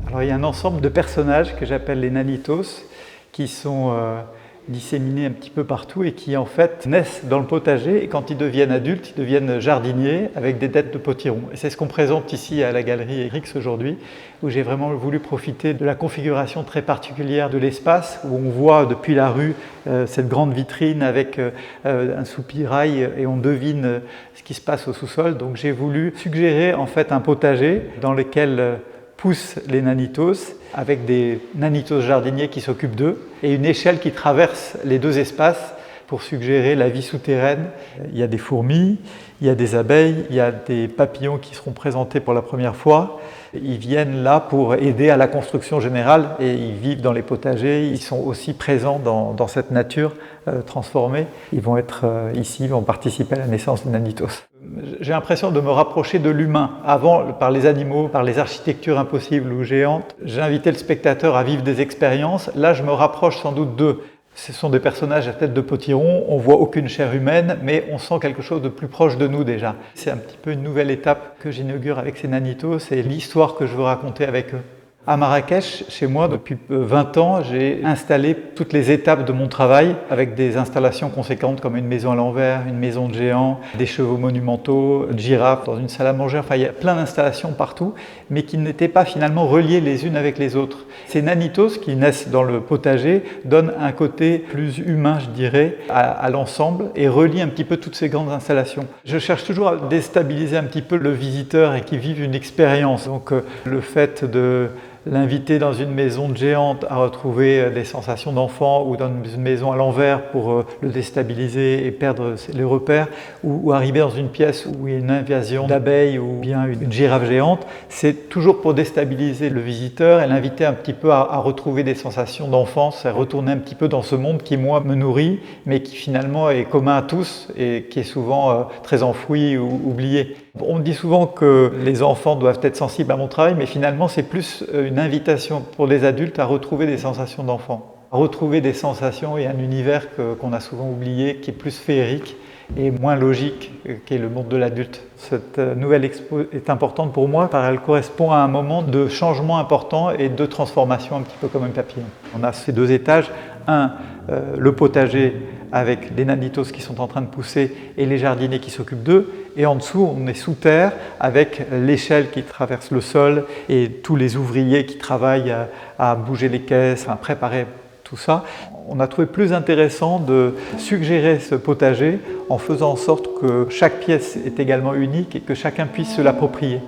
Alors il y a un ensemble de personnages que j'appelle les nanitos qui sont disséminés un petit peu partout et qui en fait naissent dans le potager et quand ils deviennent adultes, ils deviennent jardiniers avec des têtes de potiron. Et c'est ce qu'on présente ici à la galerie Eriks aujourd'hui, où j'ai vraiment voulu profiter de la configuration très particulière de l'espace, où on voit depuis la rue cette grande vitrine avec un soupirail et on devine ce qui se passe au sous-sol. Donc j'ai voulu suggérer en fait un potager dans lequel poussent les nanitos, avec des nanitos jardiniers qui s'occupent d'eux, et une échelle qui traverse les deux espaces pour suggérer la vie souterraine. Il y a des fourmis, il y a des abeilles, il y a des papillons qui seront présentés pour la première fois. Ils viennent là pour aider à la construction générale et ils vivent dans les potagers, ils sont aussi présents dans cette nature transformée. Ils vont être ici, ils vont participer à la naissance des nanitos. J'ai l'impression de me rapprocher de l'humain. Avant, par les animaux, par les architectures impossibles ou géantes, j'invitais le spectateur à vivre des expériences. Là, je me rapproche sans doute d'eux. Ce sont des personnages à tête de potiron, on ne voit aucune chair humaine, mais on sent quelque chose de plus proche de nous déjà. C'est un petit peu une nouvelle étape que j'inaugure avec ces nanitos, c'est l'histoire que je veux raconter avec eux. À Marrakech, chez moi, depuis 20 ans, j'ai installé toutes les étapes de mon travail avec des installations conséquentes comme une maison à l'envers, une maison de géant, des chevaux monumentaux, une girafe dans une salle à manger. Enfin, il y a plein d'installations partout, mais qui n'étaient pas finalement reliées les unes avec les autres. Ces nanitos qui naissent dans le potager donnent un côté plus humain, je dirais, à l'ensemble et relient un petit peu toutes ces grandes installations. Je cherche toujours à déstabiliser un petit peu le visiteur et qu'il vive une expérience. Donc, le fait de l'inviter dans une maison de géante à retrouver des sensations d'enfant ou dans une maison à l'envers pour le déstabiliser et perdre les repères ou arriver dans une pièce où il y a une invasion d'abeilles ou bien une girafe géante, c'est toujours pour déstabiliser le visiteur et l'inviter un petit peu à retrouver des sensations d'enfance, à retourner un petit peu dans ce monde qui moi me nourrit mais qui finalement est commun à tous et qui est souvent très enfoui ou oublié. On me dit souvent que les enfants doivent être sensibles à mon travail, mais finalement c'est plus une invitation pour les adultes à retrouver des sensations d'enfant, à retrouver des sensations et un univers qu'on a souvent oublié, qui est plus féerique et moins logique qu'est le monde de l'adulte. Cette nouvelle expo est importante pour moi car elle correspond à un moment de changement important et de transformation un petit peu comme un papillon. On a ces deux étages, le potager avec les nanitos qui sont en train de pousser et les jardiniers qui s'occupent d'eux. Et en dessous, on est sous terre avec l'échelle qui traverse le sol et tous les ouvriers qui travaillent à bouger les caisses, à préparer tout ça. On a trouvé plus intéressant de suggérer ce potager en faisant en sorte que chaque pièce est également unique et que chacun puisse se l'approprier.